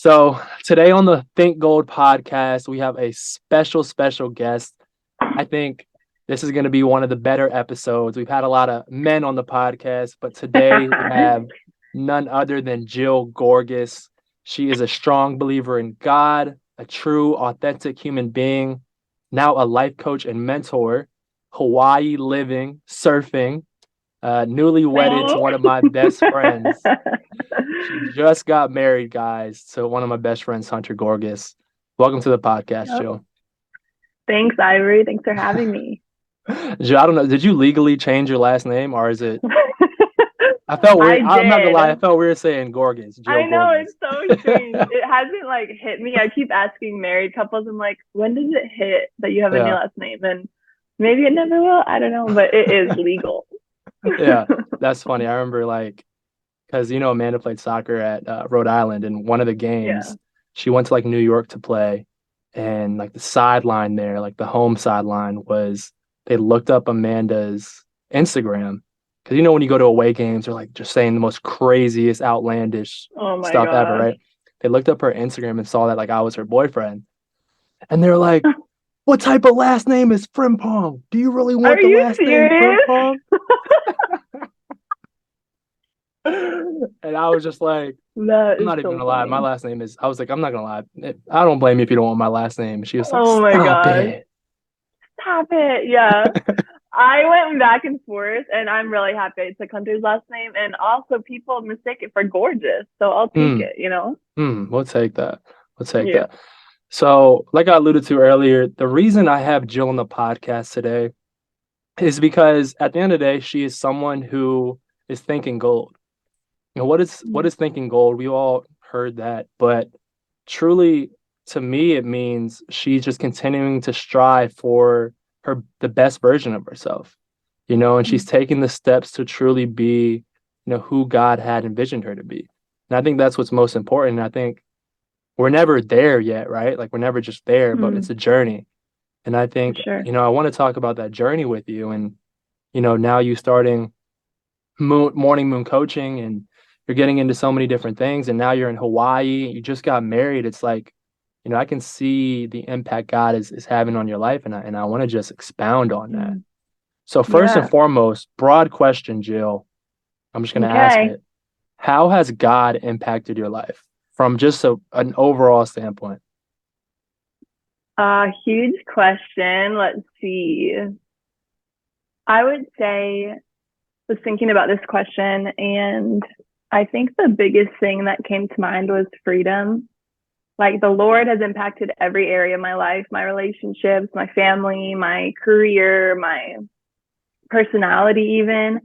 So today on the Think Gold podcast, we have a special guest. I think this is going to be one of the better episodes. We've had a lot of men on the podcast, but today we have none other than Jill Gorgas. She is a strong believer in God, a true, authentic human being, now a life coach and mentor, Hawaii living, surfing, newly wedded to Oh. one of my best friends. She just got married, guys, to one of my best friends, Hunter Gorgas. Welcome to the podcast, Yep. Jill. Thanks, Ivory. Thanks for having me. Jill, I don't know. Did you legally change your last name, or is it? I felt I weird. I'm not gonna did. lie. I felt weird saying Gorgas, Jill I know, Gorgas. it's so strange. It hasn't hit me. I keep asking married couples, I'm like, when does it hit that you have a new Yeah, last name? And maybe it never will. I don't know, but it is legal. yeah. That's funny. I remember because Amanda played soccer at Rhode Island, and one of the Yeah. games she went to New York to play, and the sideline there, the home sideline was they looked up Amanda's Instagram because when you go to away games, they're just saying the most craziest, outlandish Oh my stuff ever, gosh. right? They looked up her Instagram and saw that I was her boyfriend, and they're like, "What type of last name is Frimpong? Do you really Are want the you last name serious? Frimpong?" And I was just like, That I'm is not even so gonna lie. My funny. last name is. I was like, I'm not gonna lie. I don't blame you if you don't want my last name. She was like, Oh my stop gosh. it. Stop it. Yeah. I went back and forth, and I'm really happy I took Hunter's last name. And also, people mistake it for gorgeous, so I'll take Hmm. it. We'll take that. We'll take Yeah. that. So, like I alluded to earlier, the reason I have Jill on the podcast today is because at the end of the day, she is someone who is thinking gold. What is thinking gold? We all heard that, but truly, to me, it means she's just continuing to strive for the best version of herself, and she's taking the steps to truly be, who God had envisioned her to be. And I think that's what's most important. And I think we're never there yet, right? We're never just there, but it's a journey. And I For think, sure. I want to talk about that journey with you. And, now you starting morning moon coaching, and you're getting into so many different things. And now you're in Hawaii, you just got married. It's I can see the impact God is having on your life. And I want to just expound on that. Mm. So first and Yeah. foremost, broad question, Jill. I'm just going to ask Okay. it. How has God impacted your life from just an overall standpoint? Huge question. Let's see. I would say, was thinking about this question, and I think the biggest thing that came to mind was freedom. The Lord has impacted every area of my life, my relationships, my family, my career, my personality, even.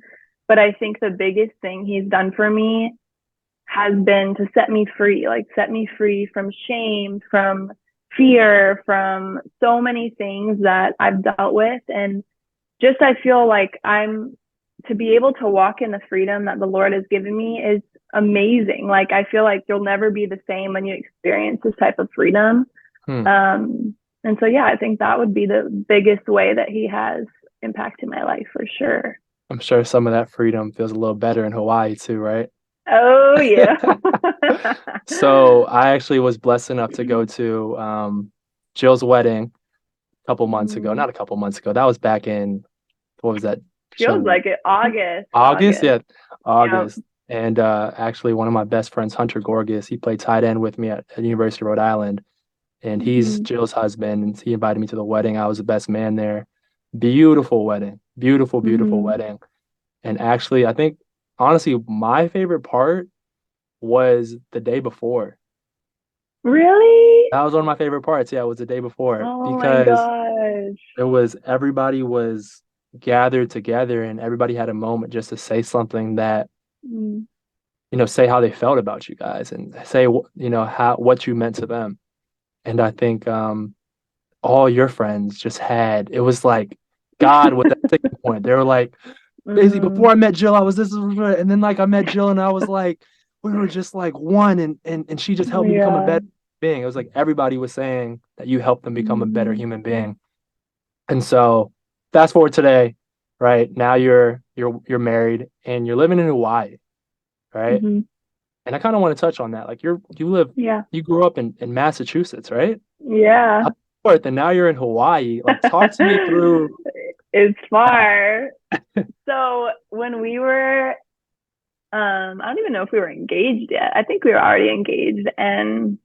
But I think the biggest thing He's done for me has been to set me free, set me free from shame, from fear, from so many things that I've dealt with. And just I feel like I'm to be able to walk in the freedom that the Lord has given me is amazing. I feel like you'll never be the same when you experience this type of freedom. Hmm. And so, yeah, I think that would be the biggest way that He has impacted my life for sure. I'm sure some of that freedom feels a little better in Hawaii too, right? Oh, yeah. So I actually was blessed enough to go to Jill's wedding a couple months ago. Not a couple months ago. That was back in, what was that? Feels like it. August. August? Yeah, Yep. August. And actually, one of my best friends, Hunter Gorgas, he played tight end with me at the University of Rhode Island. And he's Jill's husband. And he invited me to the wedding. I was the best man there. Beautiful wedding. Beautiful wedding. And actually, I think, honestly, my favorite part was the day before. Really? That was one of my favorite parts. Yeah, it was the day before Oh my because gosh. everybody was gathered together and everybody had a moment just to say something that, Mm. say how they felt about you guys and say, what you meant to them. And I think all your friends just had, it was like God was at tipping point. They were like, basically, before I met Jill, I was this, and then I met Jill and I was like, we were just like one, and she just helped me become a Yeah. better being. It was like everybody was saying that you helped them become a better human being. And so fast forward today, right? Now you're married and you're living in Hawaii, right? Mm-hmm. And I kind of want to touch on that. Like Yeah. you grew up in Massachusetts, right? Yeah. Up north, and now you're in Hawaii. Like, talk to me through. It's far. So when we were, I don't even know if we were engaged yet. I think we were already engaged and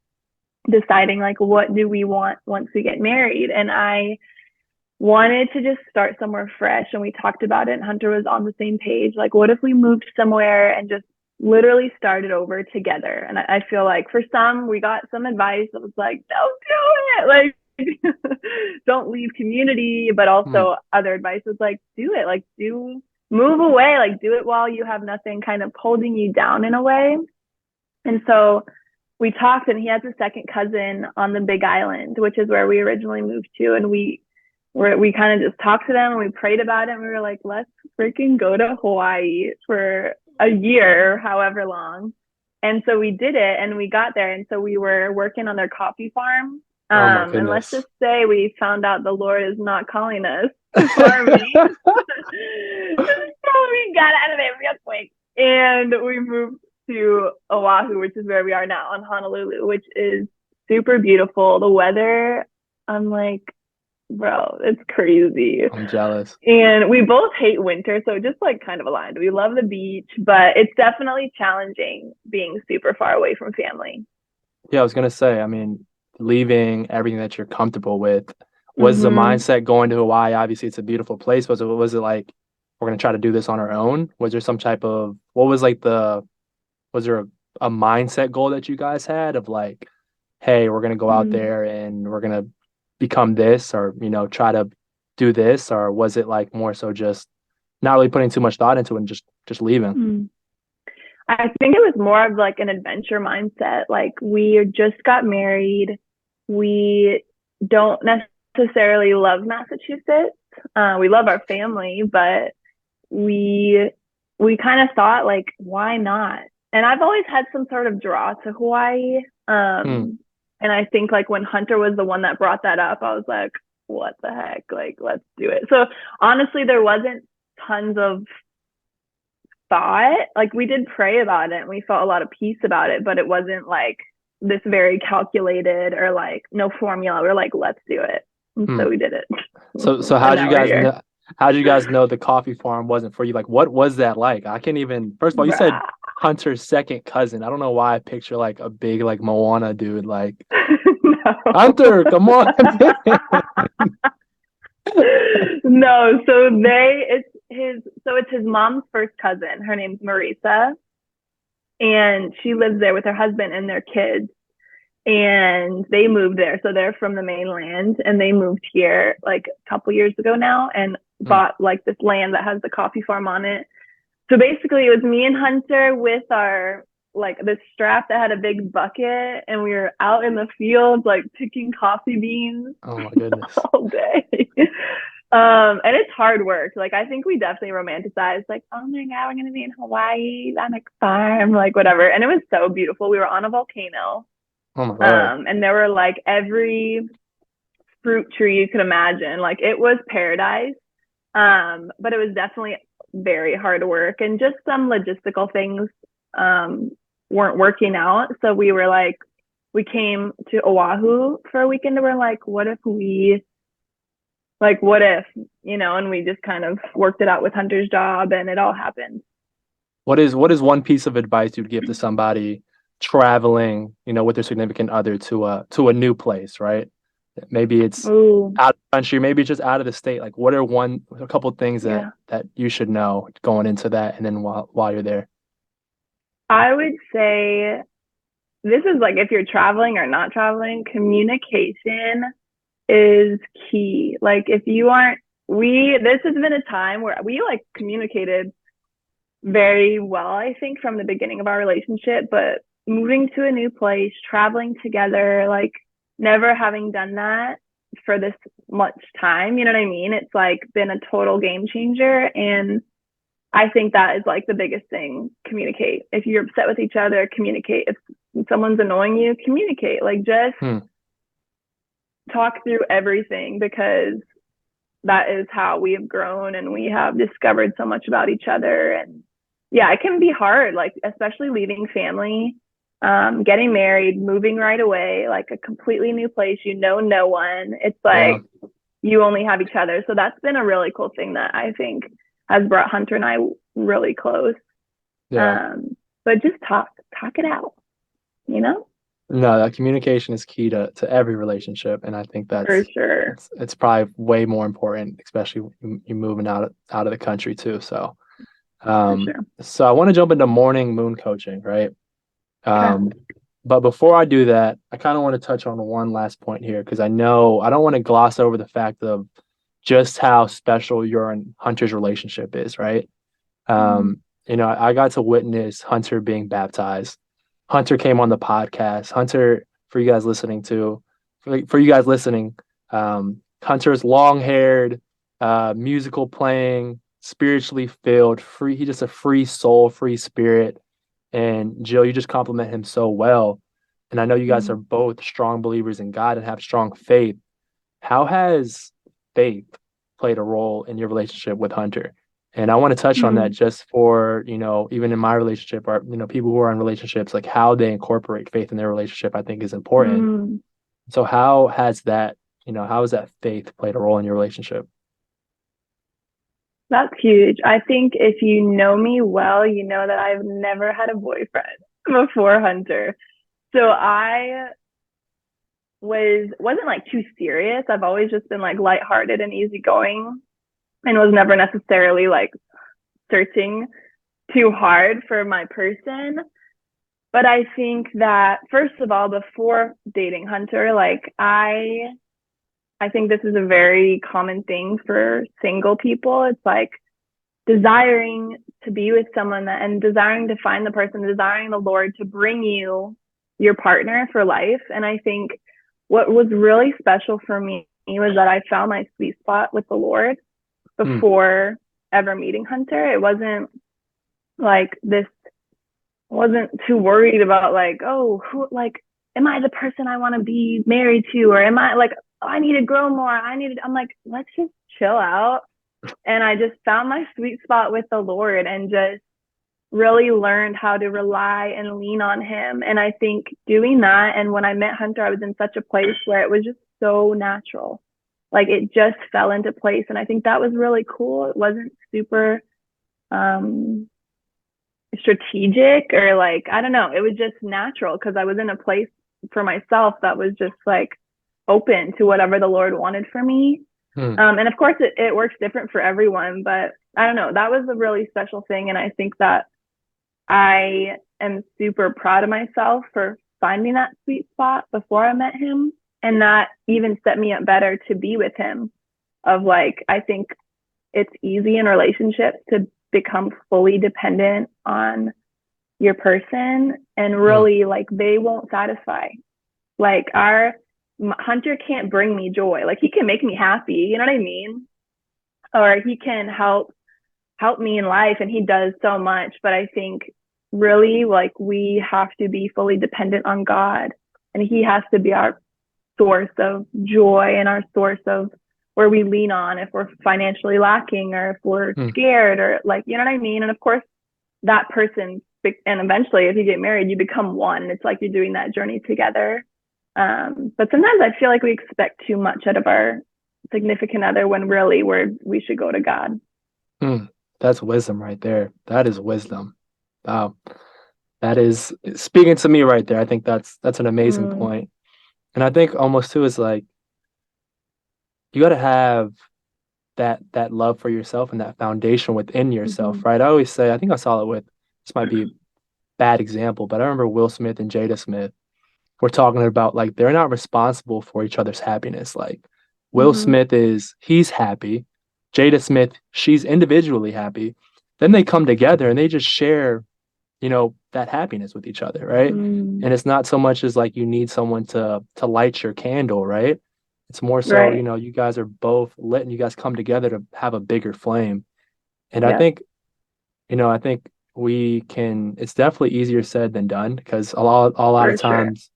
deciding like what do we want once we get married. And I wanted to just start somewhere fresh. And we talked about it, and Hunter was on the same page. Like, what if we moved somewhere and just literally started over together? And I feel like for some, we got some advice that was like, don't do it. Like, don't leave community. But Hmm, also, other advice was like, do it. Like, move away. Like, do it while you have nothing kind of holding you down in a way. And so we talked, and he has a second cousin on the Big Island, which is where we originally moved to. And we kind of just talked to them and we prayed about it. And we were like, let's freaking go to Hawaii for a year, however long. And so we did it, and we got there. And so we were working on their coffee farm. oh my And let's goodness. just say we found out the Lord is not calling us to farming. So we got out of there real quick, and we moved to Oahu, which is where we are now, on Honolulu, which is super beautiful. The weather, I'm like, bro, it's crazy. I'm jealous. And we both hate winter, so just like kind of aligned. We love the beach, but it's definitely challenging being super far away from family. Yeah, I was gonna say, I mean, leaving everything that you're comfortable with, was the Mm-hmm. mindset going to Hawaii? Obviously, it's a beautiful place. Was it like we're gonna try to do this on our own? Was there some type of what was like was there a mindset goal that you guys had of like, hey, we're gonna go out Mm-hmm. there and we're gonna become this, or try to do this, or was it like more so just not really putting too much thought into it and just leaving? I think it was more of like an adventure mindset. Like we just got married. We don't necessarily love Massachusetts. We love our family, but we we kind of thought like, why not? And I've always had some sort of draw to Hawaii. Hmm. And I think like when Hunter was the one that brought that up, I was like, what the heck? Like, let's do it. So honestly, there wasn't tons of thought. Like we did pray about it and we felt a lot of peace about it, but it wasn't like this very calculated or like no formula. We're like, let's do it. And Hmm. so we did it. So And how'd you now we're guys here. know? How'd you guys know the coffee farm wasn't for you? Like, what was that like? I can't even. First of all, you said Bruh. Hunter's second cousin. I don't know why I picture like a big like Moana dude. Like No. Hunter, come on. No, so it's his mom's first cousin. Her name's Marisa, and she lives there with her husband and their kids. And they moved there. So they're from the mainland and they moved here like a couple years ago now and Hmm. bought like this land that has the coffee farm on it. So basically it was me and Hunter with our like this strap that had a big bucket and we were out in the fields like picking coffee beans Oh my goodness. all day. And it's hard work. Like I think we definitely romanticized like, oh my God, we're gonna be in Hawaii on a farm, like whatever. And it was so beautiful. We were on a volcano. Oh my Lord. And there were like every fruit tree you could imagine. Like it was paradise. But it was definitely very hard work and just some logistical things um, weren't working out. So we were like, we came to Oahu for a weekend and we're like, what if, and we just kind of worked it out with Hunter's job and it all happened. What is one piece of advice you'd give to somebody traveling, with their significant other to a new place, right? Maybe it's Ooh, out of the country, maybe it's just out of the state. Like, what are a couple things that yeah. that you should know going into that, and then while you're there? I would say this is like if you're traveling or not traveling, communication is key. Like if you aren't, this has been a time where we like communicated very well, I think, from the beginning of our relationship, but moving to a new place, traveling together, like never having done that for this much time, you know what I mean? It's like been a total game changer. And I think that is like the biggest thing. Communicate. If you're upset with each other, communicate. If someone's annoying you, communicate. Like just Hmm. talk through everything because that is how we have grown and we have discovered so much about each other. And yeah, it can be hard, like especially leaving family, getting married, moving right away, like a completely new place, you know no one. It's Yeah. like you only have each other. So that's been a really cool thing that I think has brought Hunter and I really close. Yeah. But just talk it out, you know? No, that communication is key to every relationship, and I think For that's sure. it's probably way more important, especially when you moving out of the country too. For sure. So I want to jump into morning moon coaching, right? Okay. Um, but before I do that, I kind of want to touch on one last point here because I know I don't want to gloss over the fact of just how special your and Hunter's relationship is, right? Mm. I got to witness Hunter being baptized. Hunter came on the podcast. Hunter, for you guys listening to, for you guys listening, Hunter's long-haired, musical playing, spiritually filled, free. He's just a free soul, free spirit. And Jill, you just compliment him so well. And I know you guys are Mm. both strong believers in God and have strong faith. How has faith played a role in your relationship with Hunter? And I want to touch on that Mm. just for, even in my relationship or, people who are in relationships, like how they incorporate faith in their relationship, I think is important. Mm. So how has that faith played a role in your relationship? That's huge. I think if you know me well, you know that I've never had a boyfriend before Hunter. So I wasn't like too serious. I've always just been like lighthearted and easygoing and was never necessarily like searching too hard for my person. But I think that first of all, before dating Hunter, like I think this is a very common thing for single people. It's like desiring to be with someone that, and desiring to find the person, desiring the Lord to bring you your partner for life. And I think what was really special for me was that I found my sweet spot with the Lord Hmm. before ever meeting Hunter. It wasn't like this, wasn't too worried about like, oh, who, like, am I the person I want to be married to? Or am I like, oh, I need to grow more. I'm like, let's just chill out. And I just found my sweet spot with the Lord and just really learned how to rely and lean on him. And I think doing that, and when I met Hunter, I was in such a place where it was just so natural. Like it just fell into place. And I think that was really cool. It wasn't super um strategic or like, I don't know, it was just natural because I was in a place for myself that was just like open to whatever the Lord wanted for me. Hmm. And of course, it works different for everyone, but I don't know. That was a really special thing. And I think that I am super proud of myself for finding that sweet spot before I met him. And that even set me up better to be with him. Of like, I think it's easy in relationships to become fully dependent on your person and Hmm. really like they won't satisfy. Like our Hunter can't bring me joy. Like he can make me happy, you know what I mean? Or he can help me in life and he does so much, but I think really like we have to be fully dependent on God and he has to be our source of joy and our source of where we lean on if we're financially lacking or if we're Hmm. scared or like you know what I mean. And of course that person, and eventually if you get married you become one and it's like you're doing that journey together. But sometimes I feel like we expect too much out of our significant other when really we should go to God. Hmm. That's wisdom right there. That is wisdom. Wow. That is speaking to me right there. I think that's an amazing Mm. point. And I think almost too is like you got to have that love for yourself and that foundation within Mm-hmm. yourself, right? I always say, I think I saw it with this might be a bad example, but I remember Will Smith and Jada Smith were talking about like they're not responsible for each other's happiness. Like Will Mm-hmm. Smith he's happy, Jada Smith, she's individually happy. Then they come together and they just share that happiness with each other, right? Mm. And it's not so much as like you need someone to light your candle, right? It's more so, Right. you guys are both lit and you guys come together to have a bigger flame. And I Yep. think, I think we can, it's definitely easier said than done because a lot of For sure. times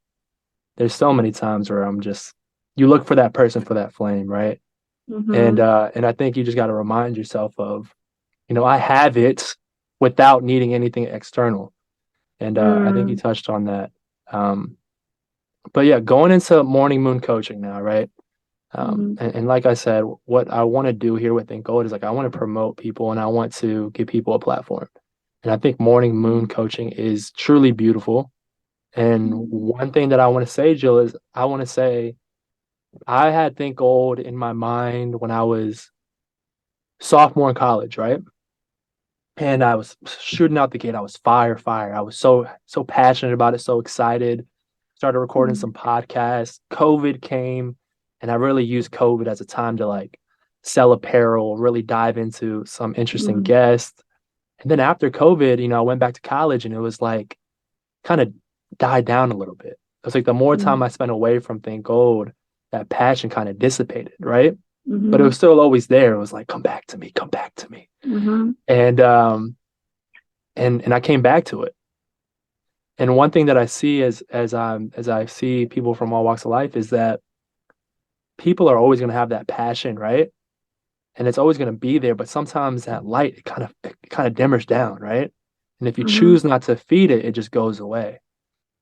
there's so many times where you look for that person for that flame, right? And Mm-hmm. uh and I think you just got to remind yourself of, I have it. without needing anything external. And I think you Mm, touched on that. Um, but yeah, going into morning moon coaching now, right? mhm, And like I said, what I want to do here with Think Gold is like I want to promote people and I want to give people a platform. And I think morning moon mhm, coaching is truly beautiful. And mhm, one thing that I want to say, Jill, is I want to say I had Think Gold in my mind when I was sophomore in college, right? And I was shooting out the gate. I was fire. I was so passionate about it, so excited. Started recording mhm, some podcasts. COVID came, and I really used COVID as a time to like sell apparel, really dive into some interesting mhm, guests. And then after COVID, I went back to college, and it was like kind of died down a little bit. It was like the more time mhm, I spent away from Thank Gold, that passion kind of dissipated, right? But it mhm, was still always there. It was like, come back to me, come back to me. mhm, And I came back to it. And one thing that I see as I see people from all walks of life is that people are always going to have that passion, right? And it's always going to be there, but sometimes that light it kind of dimmers down, right? And if you mhm, choose not to feed it, it just goes away,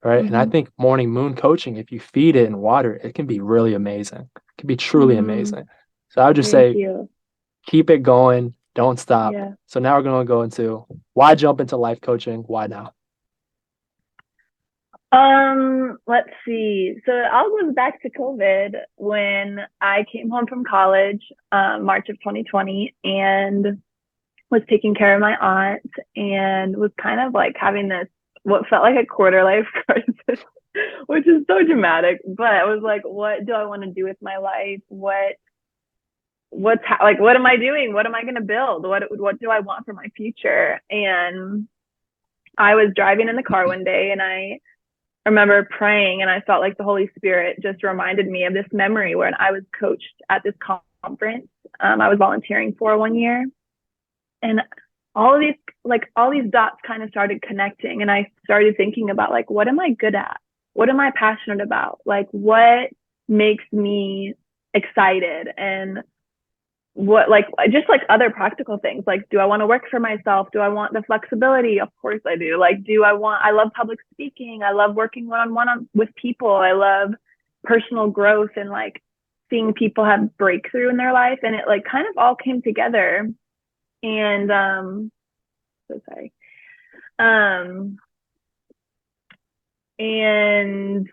right? And I mhm, think morning moon coaching, if you feed it and water it, it can be really amazing. It can be truly mhm. amazing. So I would just Thank say you. keep it going, don't stop. Yeah. So now we're going to go into why jump into life coaching? Why now? Let's see. So I'll go back to COVID when I came home from college, March of 2020, and was taking care of my aunt and was kind of like having this what felt like a quarter life crisis, which is so dramatic. But I was like, what do I want to do with my life? Like what am I doing? What am I going to build? What do I want for my future? And I was driving in the car one day and I remember praying and I felt like the Holy Spirit just reminded me of this memory when I was coached at this conference I was volunteering for one year. And all these dots kind of started connecting and I started thinking about like what am I good at? What am I passionate about? Like what makes me excited and what like just like other practical things like do I want to work for myself, do I want the flexibility, of course I do, like I love public speaking, I love working one-on-one with people, I love personal growth and like seeing people have breakthrough in their life and it like kind of all came together and so sorry um and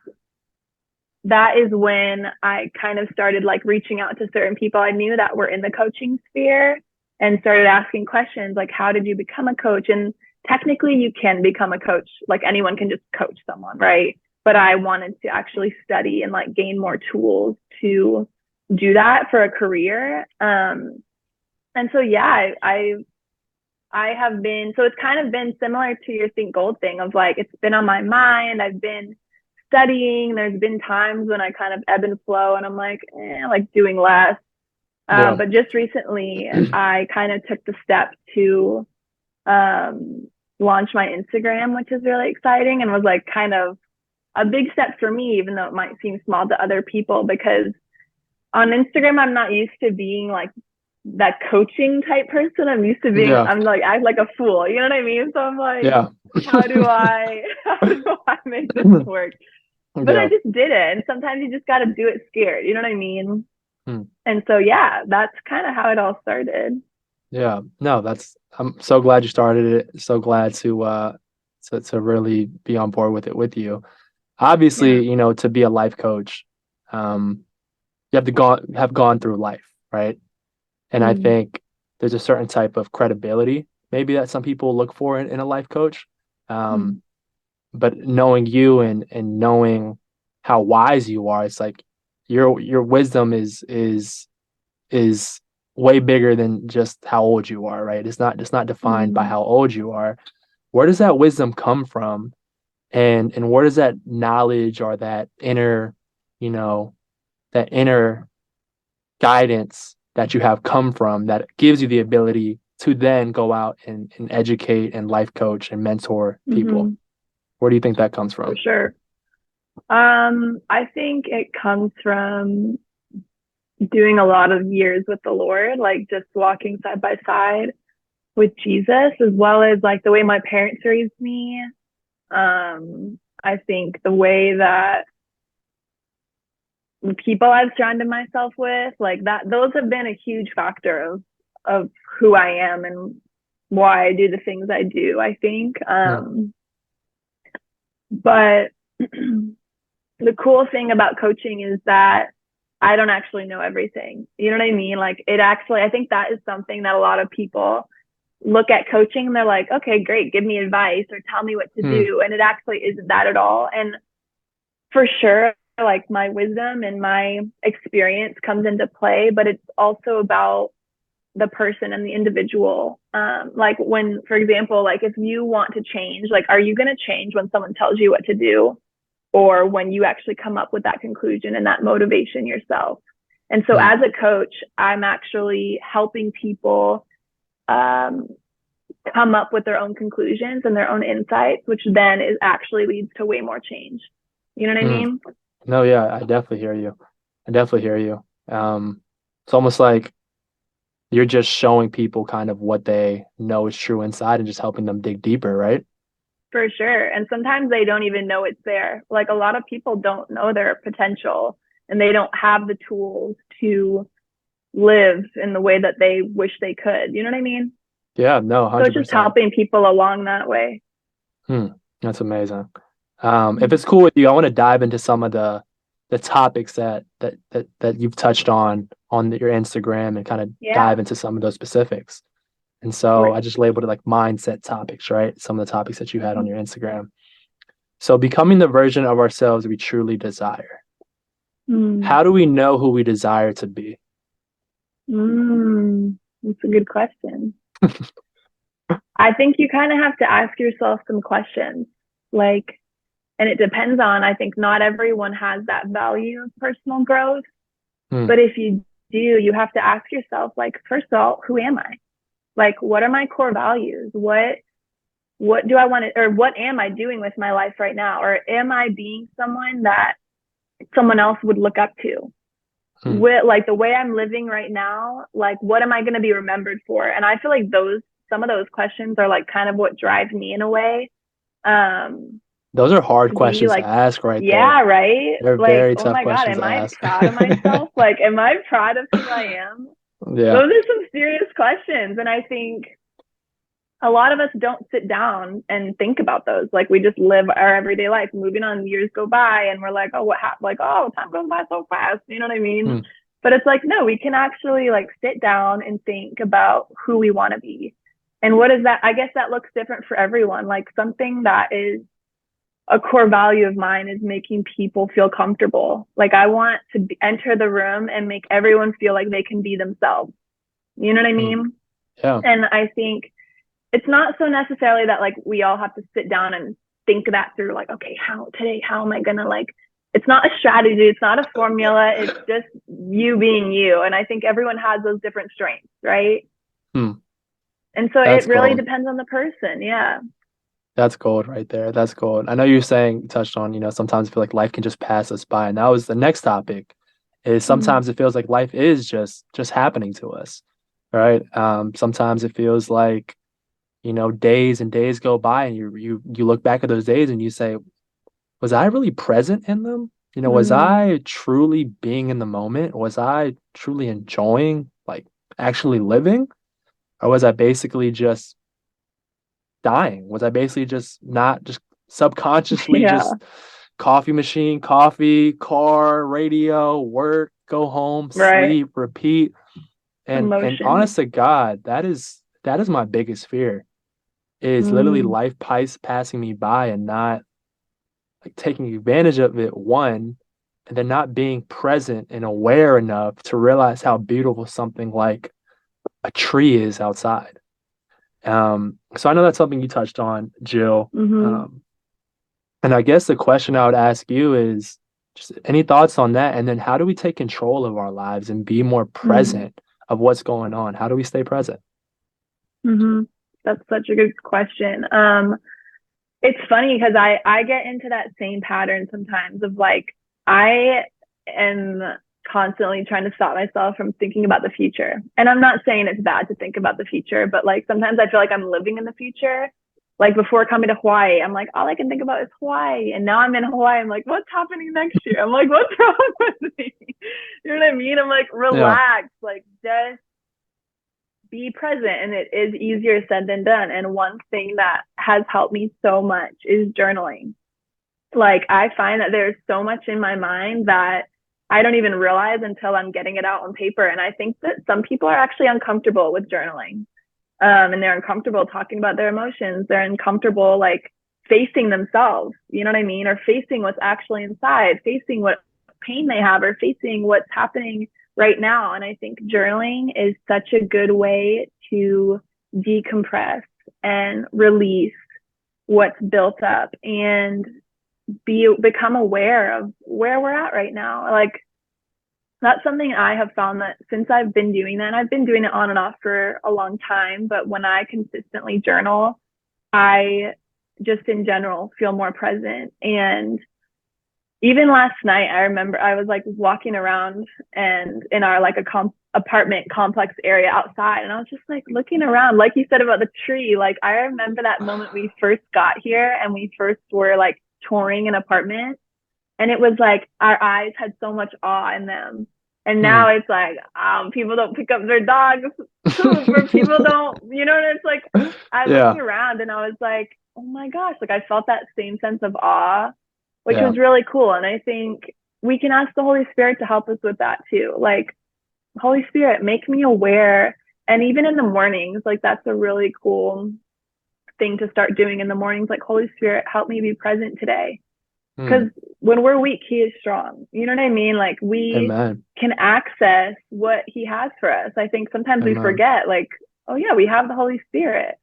that is when I kind of started like reaching out to certain people I knew that were in the coaching sphere and started asking questions like, how did you become a coach? And technically, you can become a coach. Like anyone can just coach someone, right? But I wanted to actually study and like gain more tools to do that for a career. And so, yeah, I have been, so it's kind of been similar to your Think Gold thing of like, it's been on my mind. I've been studying. There's been times when I kind of ebb and flow and I'm like doing less. Yeah. But just recently, I kind of took the step to um, launch my Instagram, which is really exciting and was like kind of a big step for me, even though it might seem small to other people, because on Instagram, I'm not used to being like that coaching type person. I'm used to being, Yeah. I'm like, act like a fool. You know what I mean? So I'm like, Yeah. how do I make this work? But I Yeah. just did it. And sometimes you just got to do it scared. You know what I mean? Hmm. And so, yeah, that's kind of how it all started. Yeah. No, I'm so glad you started it. So glad to really be on board with it with you. Yeah. Obviously, to be a life coach, um, you have gone through life, right? And I Mm, think there's a certain type of credibility maybe that some people look for in a life coach. mm, Um, but knowing you and knowing how wise you are, it's like your wisdom is way bigger than just how old you are, right? It's not defined by mm, how old you are. Where does that wisdom come from? And where does that knowledge or you know, that inner guidance that you have come from that gives you the ability to then go out and educate and life coach and mentor people? mm-hmm, Where do you think that comes for from? sure. I think it comes from doing a lot of years with the Lord, like just walking side by side with Jesus, as well as like the way my parents raised me. I think the way that the people I've surrounded myself with, like that, those have been a huge factor of who I am and why I do the things I do, I think. Hmm. But the cool thing about coaching is that I don't actually know everything. You know what I mean? Like it actually, I think that is something that a lot of people look at coaching and they're like, okay, great, give me advice or tell me what to Hmm. do. And it actually isn't that at all. And for sure, like my wisdom and my experience comes into play, but it's also about the person and the individual. Like when, for example, like if you want to change, like, are you going to change when someone tells you what to do? Or when you actually come up with that conclusion and that motivation yourself. And so Hmm. as a coach, I'm actually helping people um, come up with their own conclusions and their own insights, which then is actually leads to way more change. You know what I Hmm. mean? No, yeah, I definitely hear you. I definitely hear you. It's almost like you're just showing people kind of what they know is true inside and just helping them dig deeper, right? For sure. And sometimes they don't even know it's there. Like a lot of people don't know their potential and they don't have the tools to live in the way that they wish they could. You know what I mean? Yeah, no, So it's just 100%. helping people along that way. Hmm. That's amazing. If it's cool with you, I want to dive into some of the topics that you've touched on your Instagram and kind of Yeah, dive into some of those specifics. And of so course. I just labeled it like mindset topics, right? Some of the topics that you had on Mm-hmm. your Instagram. So becoming the version of ourselves we truly desire. Mm. How do we know who we desire to be? That's a good question. I think you kind of have to ask yourself some questions. Like, and it depends on, I think not everyone has that value of personal growth. Hmm. But if you do, you have to ask yourself, like, first of all, who am I? Like, what are my core values? What do I want to, or what am I doing with my life right now? Or am I being someone that someone else would look up to? Hmm. With like the way I'm living right now, like what am I going to be remembered for? And I feel like those some of those questions are like kind of what drives me in a way. Um, Those are hard to be questions to like, ask right yeah, there. right? They're Like, very oh tough my God, questions am to I ask. proud of myself? Like, am I proud of who I am? Yeah. Those are some serious questions. And I think a lot of us don't sit down and think about those. Like we just live our everyday life, moving on, years go by, and we're like, oh, what happened? Like, oh, time goes by so fast. You know what I mean? Hmm. But it's like, no, we can actually like sit down and think about who we want to be. And what is that? I guess that looks different for everyone. Like something that is a core value of mine is making people feel comfortable. Like I want to enter the room and make everyone feel like they can be themselves. You know what I Hmm. mean? Yeah. And I think it's not so necessarily that like we all have to sit down and think that through like, okay, how am I gonna like it's not a strategy, it's not a formula, it's just you being you. And I think everyone has those different strengths, right? Hmm. And so That's it really gold. depends on the person. Yeah. That's gold right there. That's gold. I know you were saying, touched on, sometimes I feel like life can just pass us by. And that was the next topic is Mm. sometimes it feels like life is just happening to us, right? Sometimes it feels like, days and days go by and you look back at those days and you say, was I really present in them? Was Mm. I truly being in the moment? Was I truly enjoying, like actually living? Or was I basically just dying? Was I basically just not just subconsciously Yeah. just coffee machine, coffee, car, radio, work, go home, Right. sleep, repeat? And Emotions. honest to God, that is my biggest fear is literally Mm. life passing me by and not like taking advantage of it, one, and then not being present and aware enough to realize how beautiful something like a tree is outside. So I know that's something you touched on, Jill. Mm-hmm. And I guess the question I would ask you is just any thoughts on that? And then how do we take control of our lives and be more Mm. present of what's going on? How do we stay present? Mm-hmm. That's such a good question. It's funny because I get into that same pattern sometimes of like I am constantly trying to stop myself from thinking about the future. And I'm not saying it's bad to think about the future, but like sometimes I feel like I'm living in the future. Like before coming to Hawaii, I'm like, all I can think about is Hawaii. And now I'm in Hawaii. I'm like, what's happening next year? I'm like, what's wrong with me? You know what I mean? I'm like, Yeah. relax, like just be present. And it is easier said than done. And one thing that has helped me so much is journaling. Like I find that there's so much in my mind that I don't even realize until I'm getting it out on paper. And I think that some people are actually uncomfortable with journaling. And they're uncomfortable talking about their emotions. They're uncomfortable like facing themselves, you know what I mean? Or facing what's actually inside, facing what pain they have, or facing what's happening right now. And I think journaling is such a good way to decompress and release what's built up and become aware of where we're at right now. Like that's something I have found that since I've been doing that, and I've been doing it on and off for a long time, but when I consistently journal, I just in general feel more present. And even last night, I remember I was like walking around and in our like apartment complex area outside, and I was just like looking around, like you said about the tree. Like I remember that moment we first got here and we first were like touring an apartment, and it was like our eyes had so much awe in them. And now Hmm. it's like people don't pick up their dogs poop, or people don't, you know, and it's like I looked Yeah. around and I was like, oh my gosh, like I felt that same sense of awe, which Yeah. was really cool. And I think we can ask the Holy Spirit to help us with that too. Like, Holy Spirit, make me aware. And even in the mornings, like that's a really cool thing to start doing in the mornings. Like, Holy Spirit, help me be present today. Hmm. Because when we're weak, he is strong. You know what I mean? Like we Amen. can access what he has for us. I think sometimes we Amen. forget, like, oh yeah, we have the Holy Spirit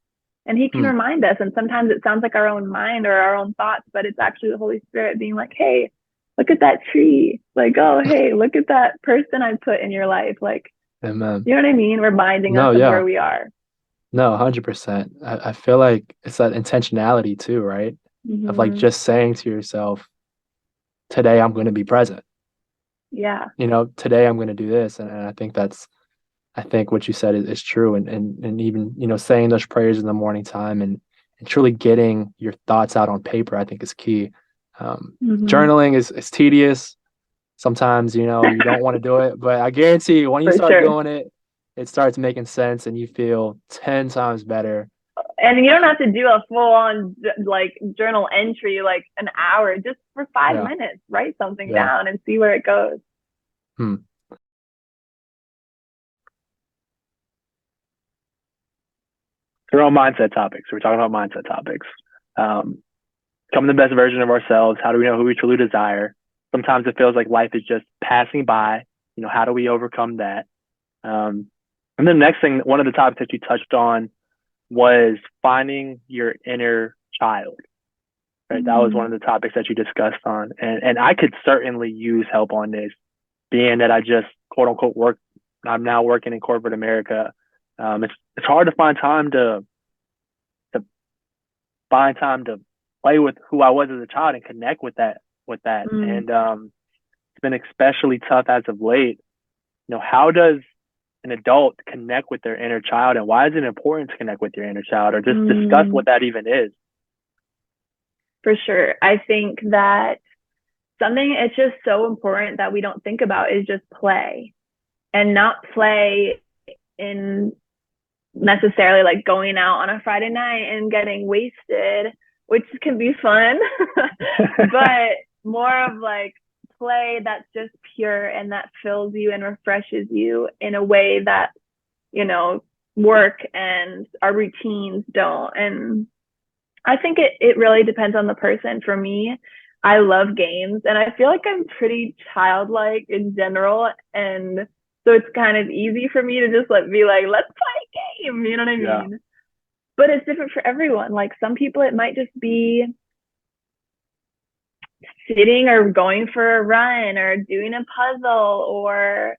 and he can Hmm. remind us. And sometimes it sounds like our own mind or our own thoughts, but it's actually the Holy Spirit being like, hey, look at that tree. Like, oh, hey, look at that person I put in your life. Like, Amen. you know what I mean? Reminding us No, of where yeah. we are. No, 100%. I feel like it's that intentionality too, right? Of like Mm-hmm. just saying to yourself, today I'm going to be present. Yeah. Today I'm going to do this. And I think I think what you said is true. And even, saying those prayers in the morning time and truly getting your thoughts out on paper, I think is key. Mm-hmm. Journaling is tedious. Sometimes, you don't want to do it, but I guarantee you when you For start sure. doing it, it starts making sense and you feel 10 times better. And you don't have to do a full on like journal entry like an hour, just for five Yeah. minutes, write something Yeah. down and see where it goes. Hmm. They're all mindset topics. We're talking about mindset topics. Um, Becoming the best version of ourselves. How do we know who we truly desire? Sometimes it feels like life is just passing by. How do we overcome that? Um, and then the next thing, one of the topics that you touched on was finding your inner child. Right, that was one Mm, of the topics that you discussed on, and I could certainly use help on this, being that I just quote unquote work. I'm now working in corporate America. It's hard to to find time to play with who I was as a child and connect with that. mm, And it's been especially tough as of late. How does an adult connect with their inner child, and why is it important to connect with your inner child, or just discuss mm, what that even is? for sure. I think that something it's just so important that we don't think about is just play, and not play in necessarily like going out on a Friday night and getting wasted, which can be fun, but more of like play that's just pure and that fills you and refreshes you in a way that, you know, work and our routines don't. And I think it really depends on the person. For me, I love games and I feel like I'm pretty childlike in general. And so it's kind of easy for me to just like be like, let's play a game. You know what I Yeah. mean? But it's different for everyone. Like some people, it might just be sitting or going for a run or doing a puzzle or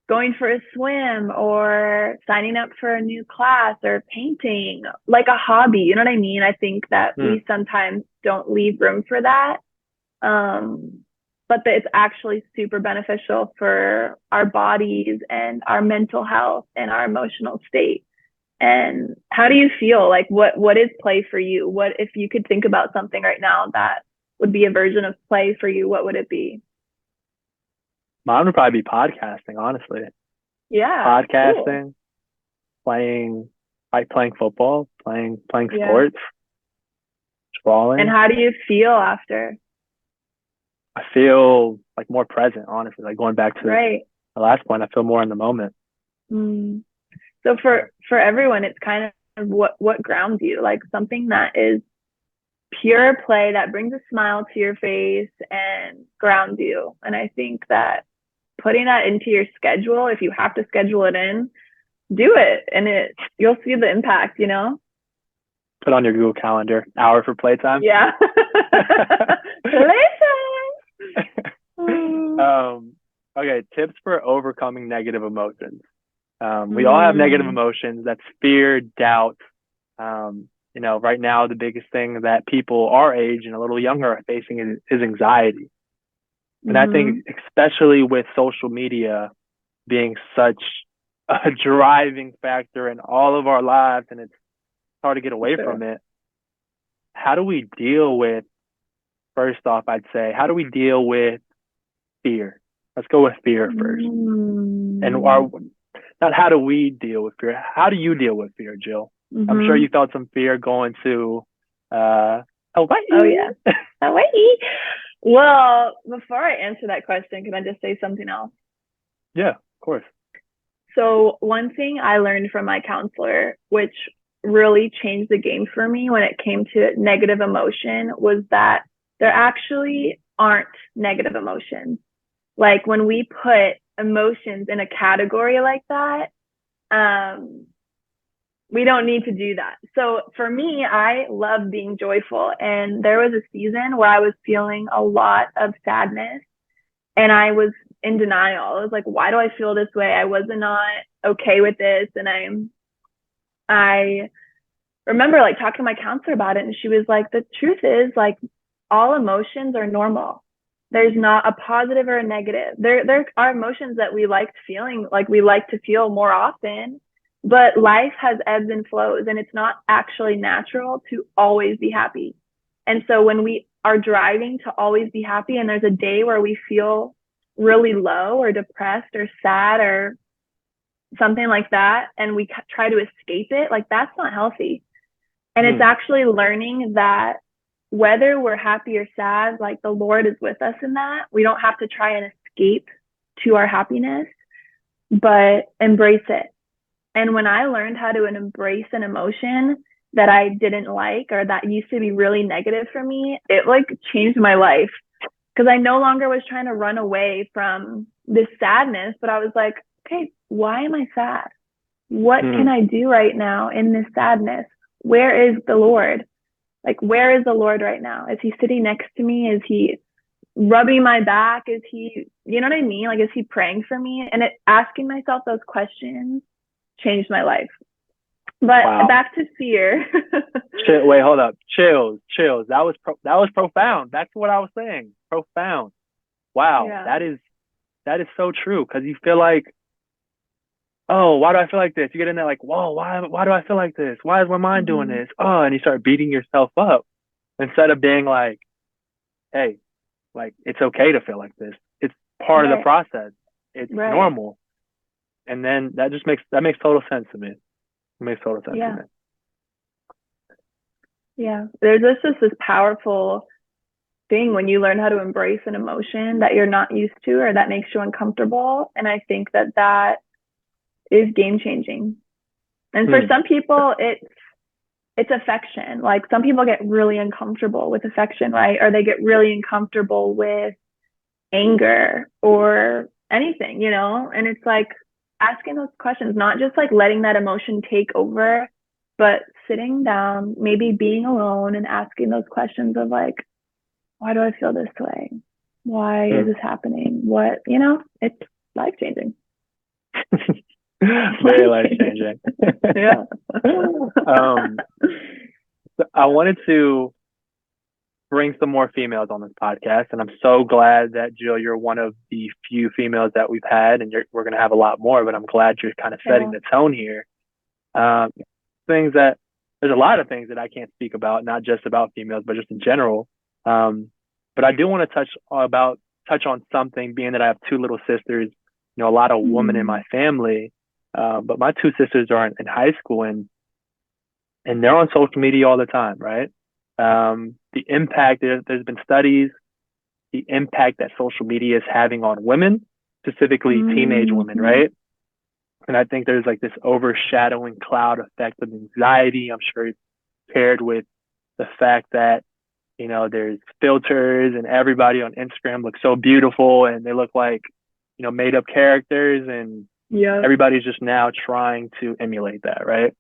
going for a swim or signing up for a new class or painting, like a hobby. You know what I mean? I think that Hmm. we sometimes don't leave room for that. Um, but that it's actually super beneficial for our bodies and our mental health and our emotional state. And how do you feel? Like what is play for you? What if you could think about something right now that would be a version of play for you, what would it be? Mine would probably be podcasting, honestly. Yeah, cool. Podcasting, playing, like playing football, playing Yeah. sports, And drawing. how do you feel after? I feel like more present, honestly. Like going back to Right. the last point, I feel more in the moment. Mm. So for everyone, it's kind of what grounds you, like something that is pure play that brings a smile to your face and grounds you. And I think that putting that into your schedule, if you have to schedule it in, do it, and you'll see the impact, you know? Put on your Google Calendar, hour for playtime. Yeah. Okay, tips for overcoming negative emotions. We all have negative emotions. That's fear, doubt. Right now the biggest thing that people our age and a little younger are facing is anxiety. And I think especially with social media being such a driving factor in all of our lives, and it's hard to get away from it. How do we deal with, first off, I'd say, how do we deal with fear? Let's go with fear first. And not how do we deal with fear? How do you deal with fear, Jill? I'm sure you felt some fear going to Hawaii. Oh, yeah. Hawaii. Well, before I answer that question, can I just say something else? Yeah, of course. So one thing I learned from my counselor, which really changed the game for me when it came to negative emotion, was that there actually aren't negative emotions. Like when we put emotions in a category like that, we don't need to do that. So for me, I love being joyful. And there was a season where I was feeling a lot of sadness and I was in denial. I was like, why do I feel this way? I was not okay with this. And I remember like talking to my counselor about it, and she was like, the truth is, like, all emotions are normal. There's not a positive or a negative. There are emotions that we liked feeling, like we like to feel more often, but life has ebbs and flows, and it's not actually natural to always be happy. And so when we are driving to always be happy and there's a day where we feel really low or depressed or sad or something like that, and we try to escape it, like that's not healthy. And it's actually learning that whether we're happy or sad, like the Lord is with us in that. We don't have to try and escape to our happiness, but embrace it. And when I learned how to embrace an emotion that I didn't like or that used to be really negative for me, it like changed my life, because I no longer was trying to run away from this sadness, but I was like, okay, why am I sad? What can I do right now in this sadness? Where is the Lord? Like, where is the Lord right now? Is he sitting next to me? Is he rubbing my back? Is he, you know what I mean? Like, is he praying for me? And asking myself those questions changed my life. But back to fear. Wait, hold up. Chills. That was profound. That's what I was saying. Profound. Wow. Yeah. That is so true, because you feel like, oh, why do I feel like this? You get in there like, whoa, why do I feel like this? Why is my mind doing this? Oh, and you start beating yourself up instead of being like, hey, like, it's okay to feel like this. It's part of the process. It's normal. And then that makes total sense to me. It makes total sense to me. Yeah. There's just this powerful thing when you learn how to embrace an emotion that you're not used to or that makes you uncomfortable. And I think that is game changing. And for some people, it's affection. Like, some people get really uncomfortable with affection, right? Or they get really uncomfortable with anger or anything, you know? And it's like asking those questions, not just like letting that emotion take over, but sitting down, maybe being alone and asking those questions of like, why do I feel this way? Why is this happening? What, you know, it's life changing. Very life changing. Yeah. I wanted to bring some more females on this podcast. And I'm so glad that, Jill, you're one of the few females that we've had, and we're going to have a lot more, but I'm glad you're kind of setting Yeah. the tone here. Um, things that there's a lot of things that I can't speak about, not just about females, but just in general. But I do want to touch on something, being that I have two little sisters, a lot of women in Mm. my family. But my two sisters are in high school, and they're on social media all the time, right? The impact, there's been studies, the impact that social media is having on women, specifically teenage women, Mhm. right? And I think there's like this overshadowing cloud effect of anxiety. I'm sure it's paired with the fact that, there's filters and everybody on Instagram looks so beautiful and they look like, made up characters, and Yeah, everybody's just now trying to emulate that, right?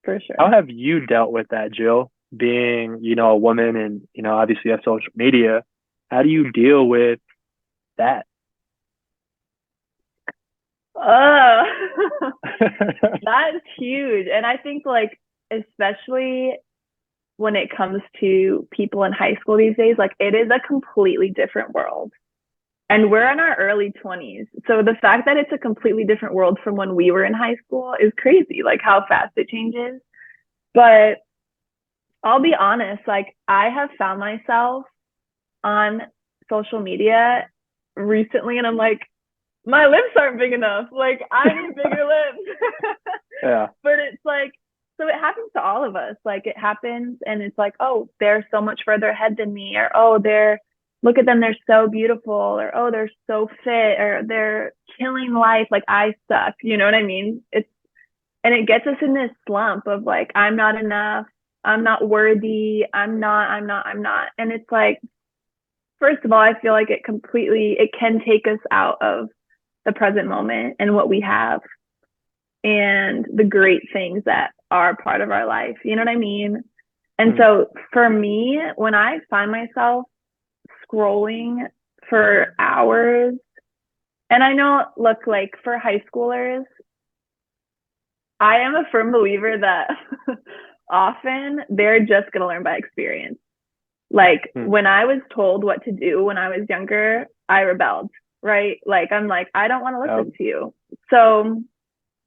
for How sure. have you dealt with that, Jill? Being, a woman and, obviously you have social media. How do you deal with that? Oh, that's huge. And I think like especially when it comes to people in high school these days, like it is a completely different world. And we're in our early 20s. So the fact that it's a completely different world from when we were in high school is crazy, like how fast it changes. But I'll be honest, like I have found myself on social media recently and I'm like, my lips aren't big enough. Like I need bigger lips. Yeah. But it's like, so it happens to all of us. Like it happens and it's like, oh, they're so much further ahead than me, or oh, look at them, they're so beautiful, or oh, they're so fit, or they're killing life. Like I suck. You know what I mean? And it gets us in this slump of like, I'm not enough, I'm not worthy, I'm not. And it's like, first of all, I feel like it can take us out of the present moment and what we have and the great things that are part of our life. You know what I mean? And Hmm. so for me, when I find myself scrolling for hours, and I know, look, like for high schoolers, I am a firm believer that often they're just going to learn by experience. Like Hmm. when I was told what to do when I was younger, I rebelled, right? Like I'm like, I don't want to Yep. listen to you. So,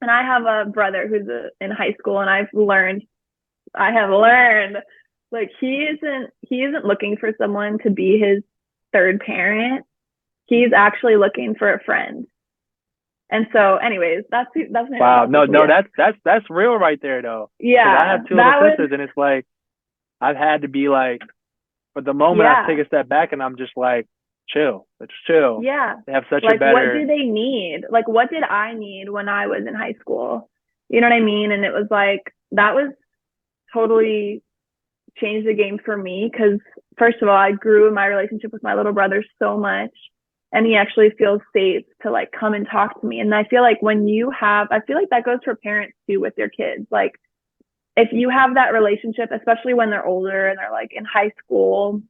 and I have a brother who's in high school, and I have learned, like he isn't looking for someone to be his third parent. He's actually looking for a friend. And so, anyways, that's maybe Wow. about No, social no, media. that's real right there though. Because I Yeah, have two little that was sisters, and it's like I've had to be like, for the moment, I yeah. take a step back, and I'm just like, chill. Let's chill. Yeah. They have such a Like, what do better. they need? Like, what did I need when I was in high school? You know what I mean? And it was like, that was totally changed the game for me because, first of all, I grew in my relationship with my little brother so much. And he actually feels safe to like come and talk to me. And I feel like I feel like that goes for parents too with their kids. Like, if you have that relationship, especially when they're older and they're like in high school,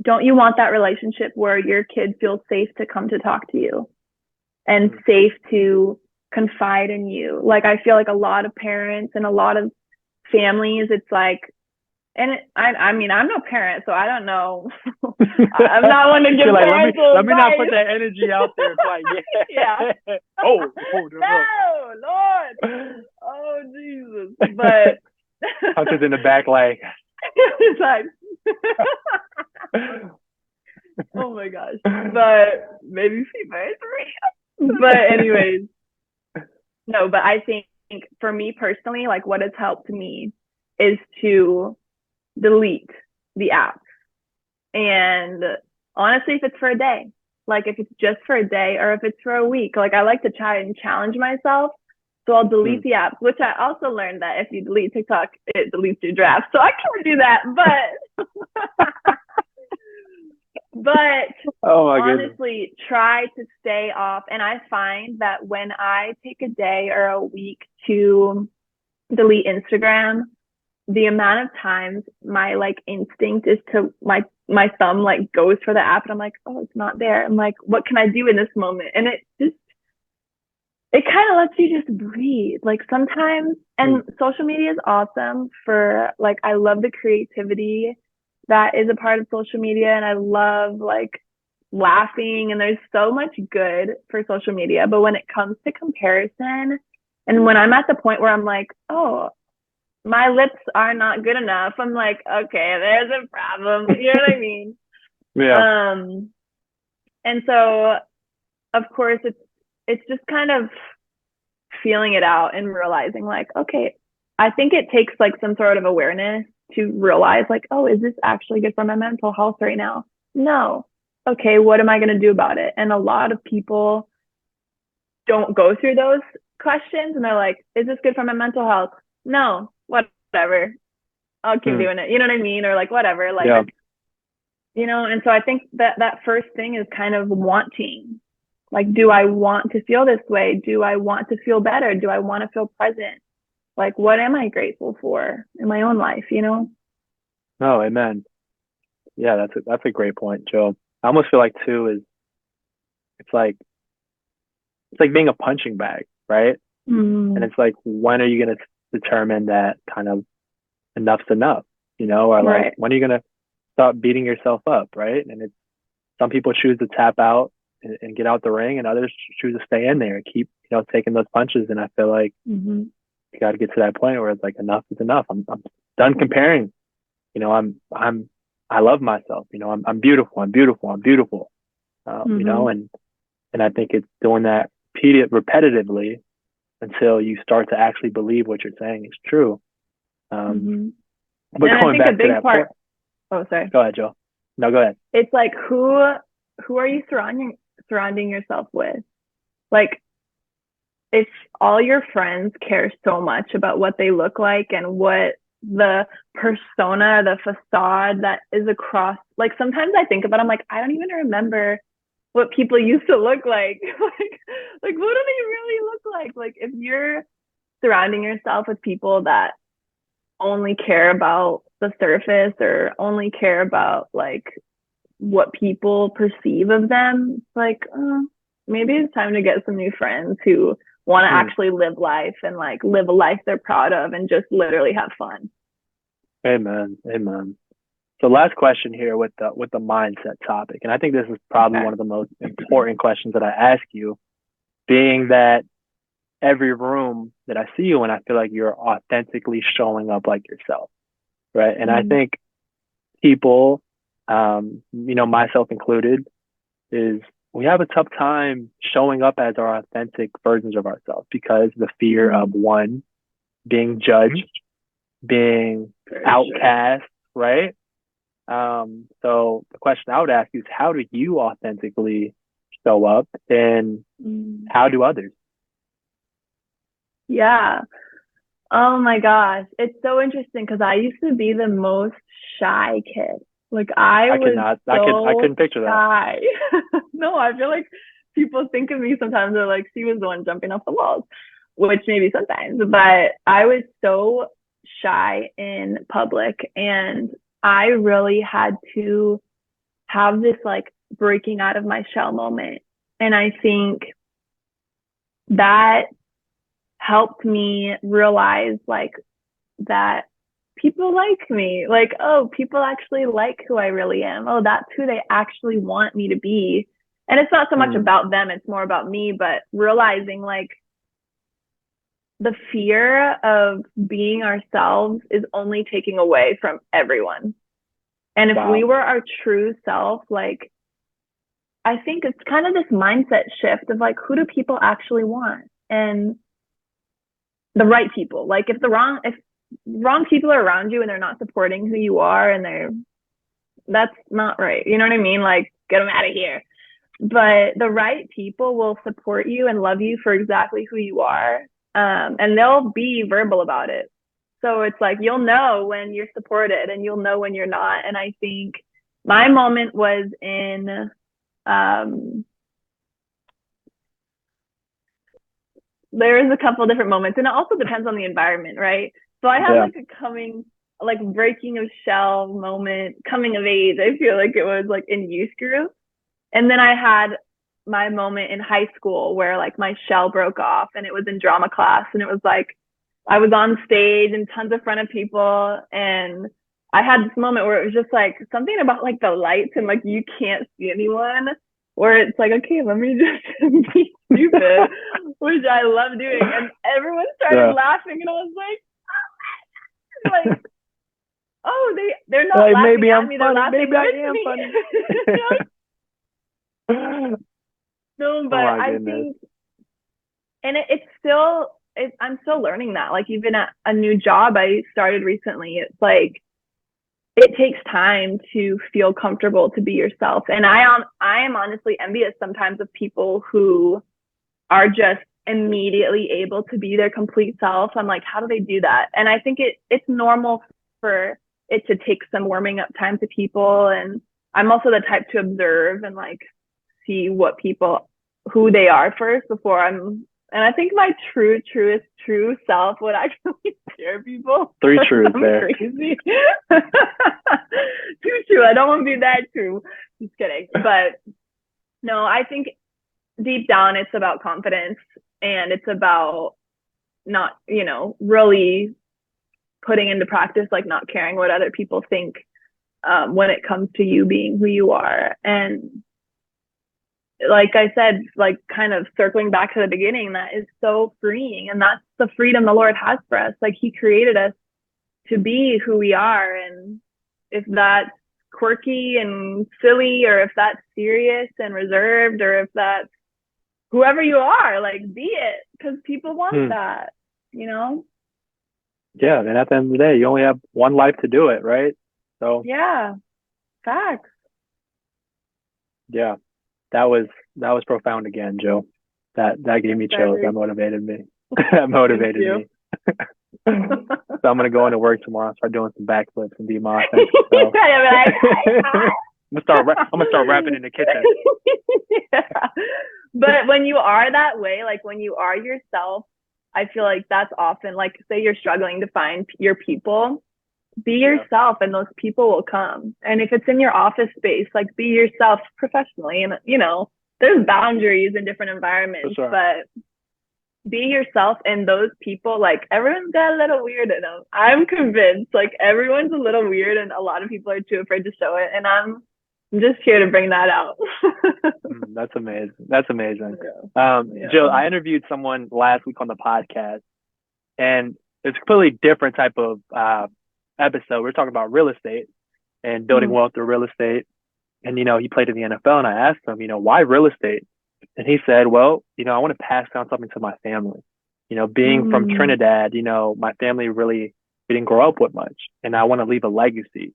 don't you want that relationship where your kid feels safe to come to talk to you and safe to confide in you? Like I feel like a lot of parents and a lot of families, it's like, I mean, I'm no parent, so I don't know. I'm not one to give You're like, parental let me not put advice. that energy out there. It's like, Yeah. yeah. Oh, no. No, Lord. Oh, Jesus. But Hunter's in the back, like, it's like, oh my gosh. But maybe she married three. But anyways, no, but I think for me personally, like what has helped me is to delete the app. And honestly, if it's for a day, like if it's just for a day or if it's for a week, like I like to try and challenge myself. So I'll delete the apps, which I also learned that if you delete TikTok, it deletes your draft. So I can't do that. But oh my goodness. honestly, try to stay off. And I find that when I take a day or a week to delete Instagram, the amount of times my like instinct is to my thumb like goes for the app and I'm like, oh, it's not there. I'm like, what can I do in this moment? And it kind of lets you just breathe. Like sometimes, and social media is awesome for like, I love the creativity that is a part of social media, and I love like laughing, and there's so much good for social media. But when it comes to comparison, and when I'm at the point where I'm like, oh, my lips are not good enough, I'm like, okay, there's a problem. You know what I mean? Yeah. Um, and so of course it's just kind of feeling it out and realizing like, okay, I think it takes like some sort of awareness to realize like, oh, is this actually good for my mental health right now? No. Okay, what am I going to do about it? And a lot of people don't go through those questions and they're like, is this good for my mental health? No, whatever. I'll keep doing it. You know what I mean? Or like, whatever. Like, Yeah. and so I think that first thing is kind of wanting. Like, do I want to feel this way? Do I want to feel better? Do I want to feel present? Like, what am I grateful for in my own life, Oh, amen. Yeah, that's a great point, Joe. I almost feel like too is it's like being a punching bag, right? And it's like, when are you gonna determine that kind of enough's enough, or like Right. when are you gonna stop beating yourself up, right? And it's some people choose to tap out and get out the ring, and others choose to stay in there and keep, taking those punches. And I feel like you got to get to that point where it's like enough is enough. I'm done comparing. I love myself. I'm beautiful. I'm beautiful. I'm beautiful. And I think it's doing that repetitively until you start to actually believe what you're saying is true. But And going I think back a big to that part. point, Oh, sorry. go ahead, Joe. No, go ahead. It's like who are you surrounding yourself with? Like, if all your friends care so much about what they look like and what the persona, the facade that is across, like sometimes I think about it, I'm like, I don't even remember what people used to look like. like what do they really look like? Like, if you're surrounding yourself with people that only care about the surface or only care about like what people perceive of them, like maybe it's time to get some new friends who want to actually live life and like live a life they're proud of and just literally have fun. Amen. So last question here with the mindset topic, and I think this is probably one of the most important questions that I ask you, being that every room that I see you in, I feel like you're authentically showing up like yourself, right? And I think people, myself included, is we have a tough time showing up as our authentic versions of ourselves because the fear of, one, being judged, being outcast, right? So the question I would ask you is, how do you authentically show up, and how do others? Yeah. Oh my gosh. It's so interesting because I used to be the most shy kid. Like I couldn't picture shy. No, I feel like people think of me sometimes, they're like, she was the one jumping off the walls, which maybe sometimes, but I was so shy in public, and I really had to have this like breaking out of my shell moment. And I think that helped me realize like that people like me. Like, oh, people actually like who I really am. Oh, that's who they actually want me to be. And it's not so much about them, it's more about me, but realizing like the fear of being ourselves is only taking away from everyone. And if we were our true self, like, I think it's kind of this mindset shift of like, who do people actually want? And the right people. Like, if wrong people are around you and they're not supporting who you are, and that's not right. You know what I mean? Like, get them out of here. But the right people will support you and love you for exactly who you are. And they'll be verbal about it. So it's like, you'll know when you're supported and you'll know when you're not. And I think my moment was in, there's a couple of different moments, and it also depends on the environment, right? So I had like breaking of shell moment, coming of age. I feel like it was like in youth group. And then I had my moment in high school where like my shell broke off, and it was in drama class, and it was like I was on stage in tons of front of people, and I had this moment where it was just like something about like the lights and like you can't see anyone, where it's like, okay, let me just be stupid, which I love doing. And everyone started Yeah. laughing, and I was like, oh, they're not Like, laughing maybe at I'm me, they're funny. laughing Maybe I with am me. funny. No, but Oh my I goodness. think, and it's still, I'm still learning that. Like even at a new job I started recently, it's like it takes time to feel comfortable to be yourself. And I am honestly envious sometimes of people who are just immediately able to be their complete self. I'm like, how do they do that? And I think it's normal for it to take some warming up time to people. And I'm also the type to observe and like see what people, who they are first before and I think my true self would actually scare people. Three truths I'm there. crazy. Too true. I don't want to be that true. Just kidding. But no, I think deep down it's about confidence, and it's about not, really putting into practice, like not caring what other people think when it comes to you being who you are. And like I said, like kind of circling back to the beginning, that is so freeing. And that's the freedom the Lord has for us. Like he created us to be who we are. And if that's quirky and silly, or if that's serious and reserved, or if that's whoever you are, like be it, because people want that, Yeah, and at the end of the day, you only have one life to do it, right? So Yeah, facts. yeah, that was profound again, Joe. That gave me chills. That motivated me. That motivated me. So I'm gonna go into work tomorrow and start doing some backflips and be my authentic self. I'm gonna start rapping in the kitchen. Yeah. But when you are that way, like when you are yourself, I feel like that's often, like, say you're struggling to find your people, be yourself and those people will come. And if it's in your office space, like be yourself professionally. And, there's boundaries in different environments, Sure. but be yourself, and those people, like everyone's got a little weird in them. I'm convinced like everyone's a little weird and a lot of people are too afraid to show it. And I'm just here to bring that out. That's amazing. That's amazing. Yeah. Jill, I interviewed someone last week on the podcast, and it's a completely different type of episode. We're talking about real estate and building wealth through real estate. And, he played in the NFL, and I asked him, why real estate? And he said, well, I want to pass down something to my family. Being from Trinidad, my family really didn't grow up with much, and I want to leave a legacy.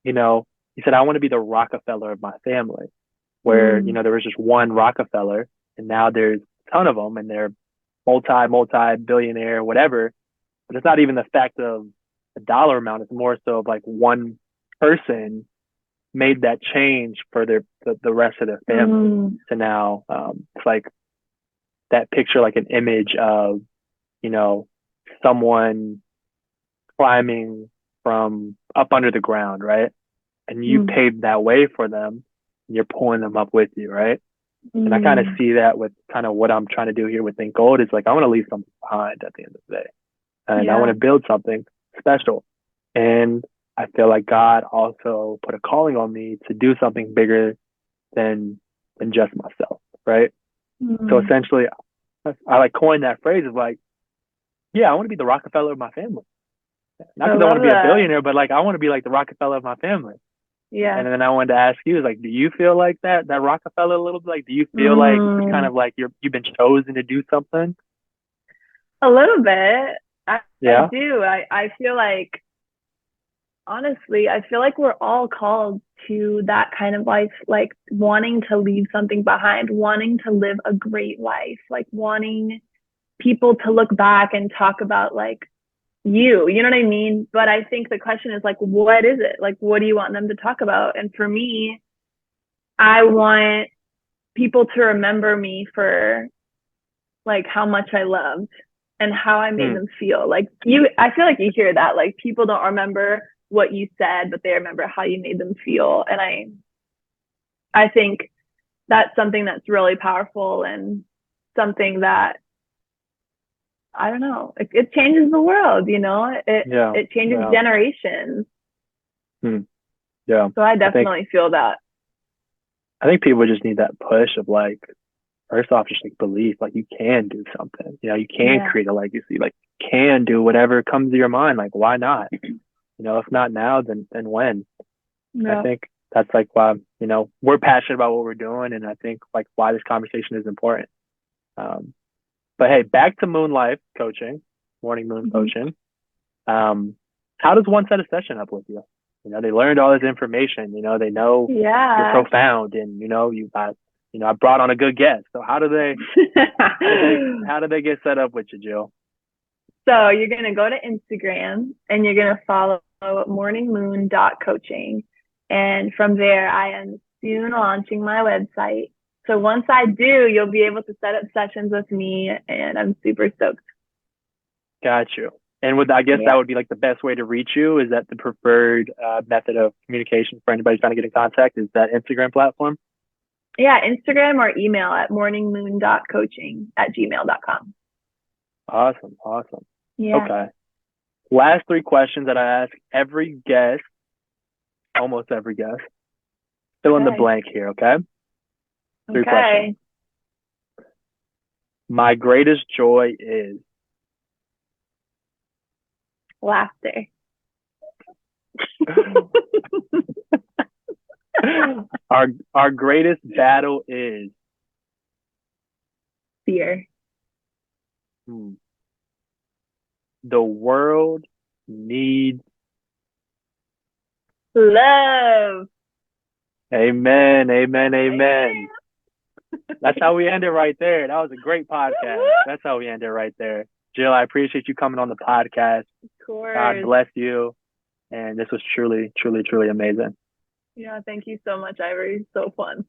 He said, I want to be the Rockefeller of my family, where, there was just one Rockefeller, and now there's a ton of them, and they're multi-billionaire, whatever. But it's not even the fact of a dollar amount. It's more so of like one person made that change for the rest of their family. So now it's like that picture, like an image of, someone climbing from up under the ground, right? And you paved that way for them, and you're pulling them up with you, right? And I kind of see that with kind of what I'm trying to do here with Think Gold. Is like, I want to leave something behind at the end of the day. And I want to build something special. And I feel like God also put a calling on me to do something bigger than just myself, right? So essentially, I like coined that phrase of like, yeah, I want to be the Rockefeller of my family. Not because I want to be a billionaire, but like I want to be like the Rockefeller of my family. Yeah. And then I wanted to ask you, like, do you feel like that Rockefeller a little bit? Like, do you feel like it's kind of like you've been chosen to do something? A little bit. I do. I feel like, honestly, I feel like we're all called to that kind of life, like wanting to leave something behind, wanting to live a great life, like wanting people to look back and talk about like you know what I mean? But I think the question is like, what is it? Like, what do you want them to talk about? And for me, I want people to remember me for like how much I loved and how I made them feel. Like I feel like you hear that, like people don't remember what you said, but they remember how you made them feel. And I think that's something that's really powerful, and something that, I don't know, it changes the world, it changes generations. Hmm. Yeah. So I I think definitely feel that. I think people just need that push of like, first off, just like belief, like you can do something. You know, you can Yeah. create a legacy, like can do whatever comes to your mind. Like, why not? You know, if not now, then when? I Yeah. think that's like why, we're passionate about what we're doing, and I think like why this conversation is important. Um, but hey, back to moon life coaching, morning moon Hmm. coaching. How does one set a session up with you? You know, they learned all this information. You know, they know you're Yeah. profound, and you got, I brought on a good guest. So how do they get set up with you, Jill? So you're going to go to Instagram and you're going to follow morningmoon.coaching. And from there, I am soon launching my website. So once I do, you'll be able to set up sessions with me, and I'm super stoked. Got you. And I guess that Yeah. would be like the best way to reach you. Is that the preferred method of communication for anybody trying to get in contact? Is that Instagram platform? Yeah, Instagram or email at morningmoon.coaching@gmail.com. Awesome. Awesome. Yeah. Okay. Last three questions that I ask every guest, almost every guest. Fill in the Okay. blank here, okay? Three questions. Okay. My greatest joy is. Laughter. our greatest battle is. Fear. Hmm, the world needs. Love. Amen. Amen. Amen. That's how we end it right there. That was a great podcast. That's how we end it right there. Jill, I appreciate you coming on the podcast. Of God course. bless you. And this was truly, truly, truly amazing. Yeah, thank you so much, Ivory. So fun.